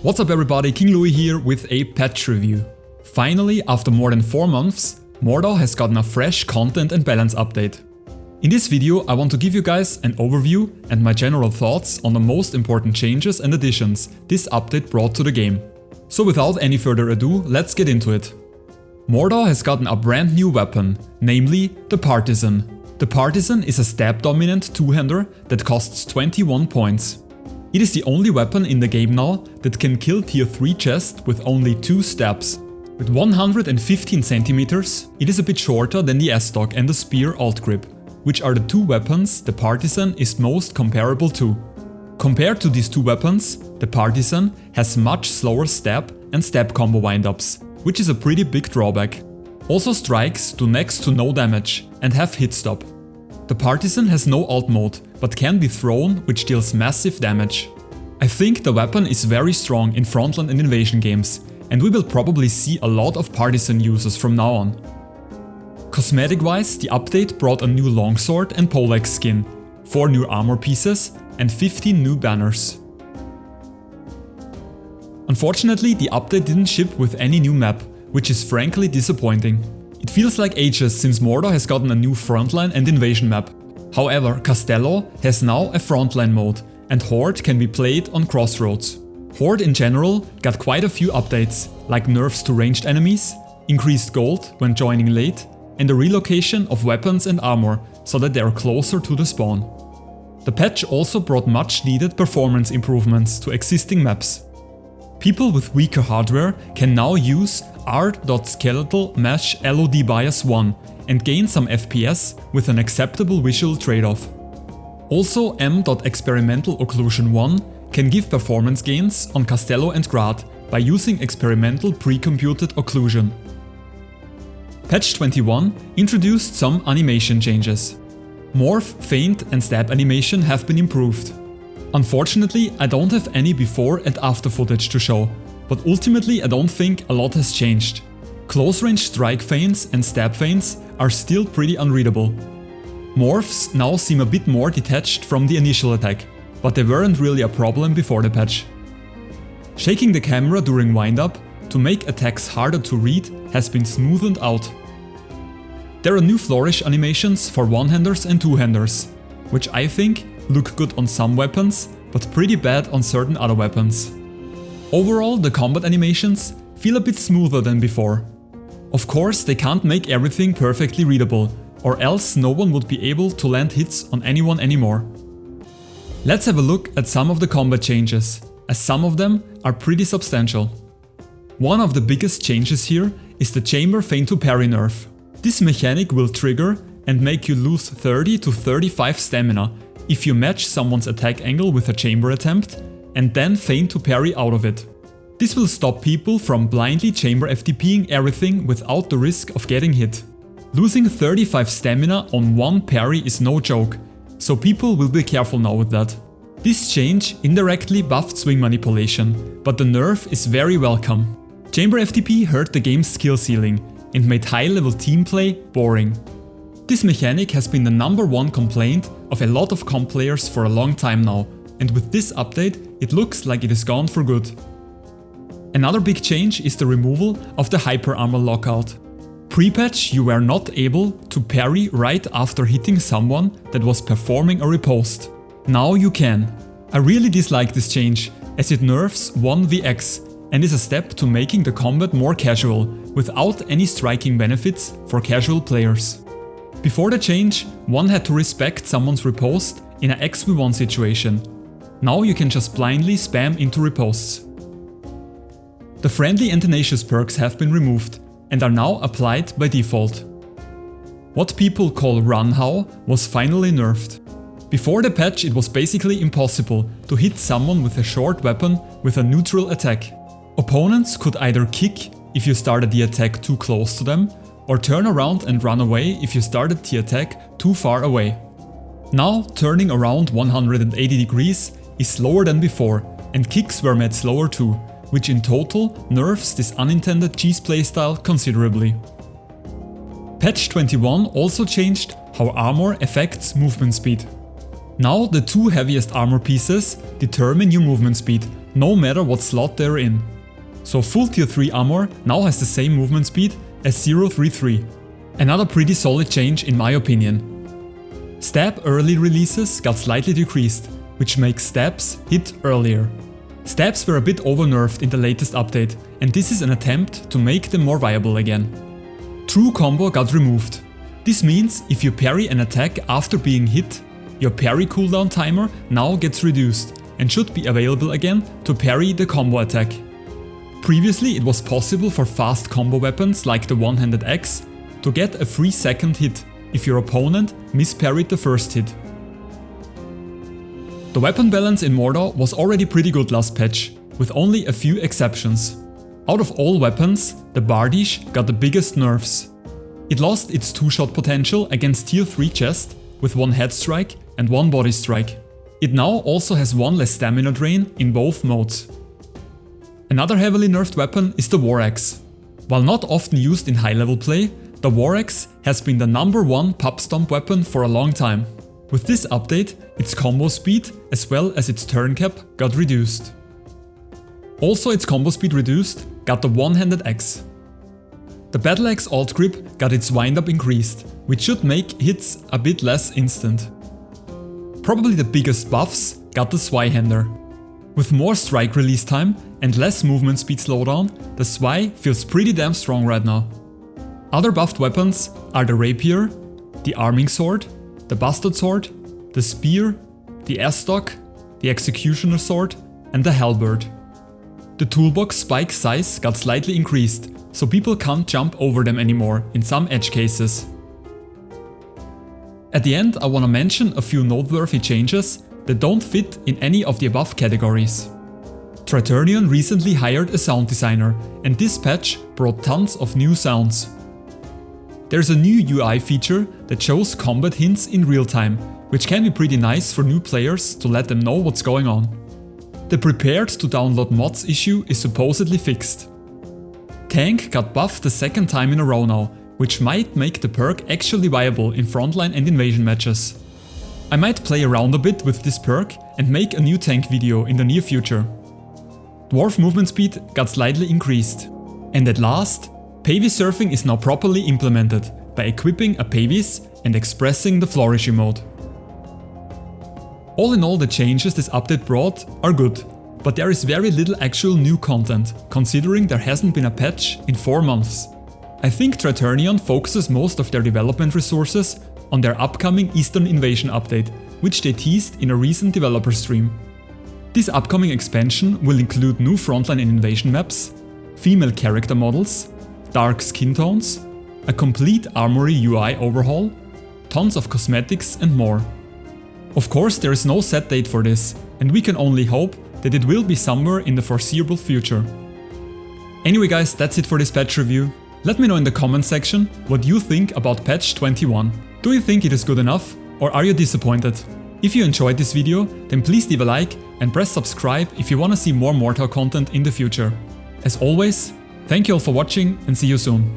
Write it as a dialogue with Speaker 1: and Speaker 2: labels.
Speaker 1: What's up everybody, King Louis here with a patch review. Finally, after more than 4 months, Mordhau has gotten a fresh content and balance update. In this video I want to give you guys an overview and my general thoughts on the most important changes and additions this update brought to the game. So without any further ado, let's get into it. Mordhau has gotten a brand new weapon, namely the Partisan. The Partisan is a stab-dominant two-hander that costs 21 points. It is the only weapon in the game now that can kill tier 3 chests with only 2 stabs. With 115 centimeters, it is a bit shorter than the S-Stock and the Spear alt grip, which are the 2 weapons the Partisan is most comparable to. Compared to these 2 weapons, the Partisan has much slower stab and stab combo windups, which is a pretty big drawback. Also strikes do next to no damage and have hit stop. The Partisan has no alt mode, but can be thrown, which deals massive damage. I think the weapon is very strong in frontline and invasion games, and we will probably see a lot of Partisan users from now on. Cosmetic wise, the update brought a new longsword and poleaxe skin, 4 new armor pieces and 15 new banners. Unfortunately, the update didn't ship with any new map, which is frankly disappointing. It feels like ages since Mordhau has gotten a new frontline and invasion map. However, Castello has now a frontline mode, and Horde can be played on Crossroads. Horde in general got quite a few updates, like nerfs to ranged enemies, increased gold when joining late, and the relocation of weapons and armor so that they are closer to the spawn. The patch also brought much needed performance improvements to existing maps. People with weaker hardware can now use R.Skeletal Mesh LOD Bias 1 and gain some FPS with an acceptable visual trade-off. Also M.Experimental Occlusion 1 can give performance gains on Castello and Grad by using experimental pre-computed occlusion. Patch 21 introduced some animation changes. Morph, feint and stab animation have been improved. Unfortunately, I don't have any before and after footage to show, but ultimately I don't think a lot has changed. Close range strike feints and stab feints are still pretty unreadable. Morphs now seem a bit more detached from the initial attack, but they weren't really a problem before the patch. Shaking the camera during windup to make attacks harder to read has been smoothened out. There are new flourish animations for one-handers and two-handers, which I think look good on some weapons, but pretty bad on certain other weapons. Overall, the combat animations feel a bit smoother than before. Of course, they can't make everything perfectly readable, or else no one would be able to land hits on anyone anymore. Let's have a look at some of the combat changes, as some of them are pretty substantial. One of the biggest changes here is the chamber feint to parry nerf. This mechanic will trigger and make you lose 30 to 35 stamina if you match someone's attack angle with a chamber attempt and then feint to parry out of it. This will stop people from blindly chamber FTPing everything without the risk of getting hit. Losing 35 stamina on one parry is no joke, so people will be careful now with that. This change indirectly buffed swing manipulation, but the nerf is very welcome. Chamber FTP hurt the game's skill ceiling and made high-level team play boring. This mechanic has been the #1 complaint of a lot of comp players for a long time now, and with this update it looks like it is gone for good. Another big change is the removal of the hyper armor lockout. Pre-patch you were not able to parry right after hitting someone that was performing a riposte. Now you can. I really dislike this change, as it nerfs 1vx and is a step to making the combat more casual, without any striking benefits for casual players. Before the change, one had to respect someone's riposte in a XV1 situation. Now you can just blindly spam into ripostes. The friendly and tenacious perks have been removed and are now applied by default. What people call Runhow was finally nerfed. Before the patch it was basically impossible to hit someone with a short weapon with a neutral attack. Opponents could either kick if you started the attack too close to them, or turn around and run away if you started the attack too far away. Now turning around 180 degrees is slower than before, and kicks were made slower too, which in total nerfs this unintended cheese playstyle considerably. Patch 21 also changed how armor affects movement speed. Now the 2 heaviest armor pieces determine your movement speed, no matter what slot they're in. So full tier 3 armor now has the same movement speed as 033. Another pretty solid change in my opinion. Stab early releases got slightly decreased, which makes stabs hit earlier. Stabs were a bit over-nerfed in the latest update, and this is an attempt to make them more viable again. True combo got removed. This means if you parry an attack after being hit, your parry cooldown timer now gets reduced and should be available again to parry the combo attack. Previously it was possible for fast combo weapons like the one-handed axe to get a free second hit if your opponent misparried the first hit. The weapon balance in Mordhau was already pretty good last patch, with only a few exceptions. Out of all weapons, the Bardiche got the biggest nerfs. It lost its 2-shot potential against tier 3 chest with 1 head strike and 1 body strike. It now also has 1 less stamina drain in both modes. Another heavily nerfed weapon is the War Axe. While not often used in high level play, the War Axe has been the #1 pub stomp weapon for a long time. With this update, its combo speed as well as its turn cap got reduced. Also its combo speed reduced got the one-handed axe. The Battle Axe alt grip got its wind-up increased, which should make hits a bit less instant. Probably the biggest buffs got the Zweihander. With more strike release time and less movement speed slowdown, the Zwei feels pretty damn strong right now. Other buffed weapons are the Rapier, the Arming Sword, the Bastard Sword, the Spear, the S-Stock, the Executioner Sword and the Halberd. The toolbox spike size got slightly increased, so people can't jump over them anymore in some edge cases. At the end I wanna mention a few noteworthy changes that don't fit in any of the above categories. Traternion recently hired a sound designer, and this patch brought tons of new sounds. There's a new UI feature that shows combat hints in real time, which can be pretty nice for new players to let them know what's going on. The prepared to download mods issue is supposedly fixed. Tank got buffed the second time in a row now, which might make the perk actually viable in frontline and invasion matches. I might play around a bit with this perk and make a new tank video in the near future. Dwarf movement speed got slightly increased. And at last, Pavis surfing is now properly implemented by equipping a Pavis and expressing the Flourish emote. All in all, the changes this update brought are good, but there is very little actual new content, considering there hasn't been a patch in 4 months. I think Traternion focuses most of their development resources on their upcoming Eastern Invasion update, which they teased in a recent developer stream. This upcoming expansion will include new frontline and invasion maps, female character models, dark skin tones, a complete armory UI overhaul, tons of cosmetics and more. Of course, there is no set date for this, and we can only hope that it will be somewhere in the foreseeable future. Anyway guys, that's it for this patch review. Let me know in the comment section what you think about patch 21. Do you think it is good enough, or are you disappointed? If you enjoyed this video, then please leave a like and press subscribe if you want to see more Mordhau content in the future. As always, thank you all for watching and see you soon.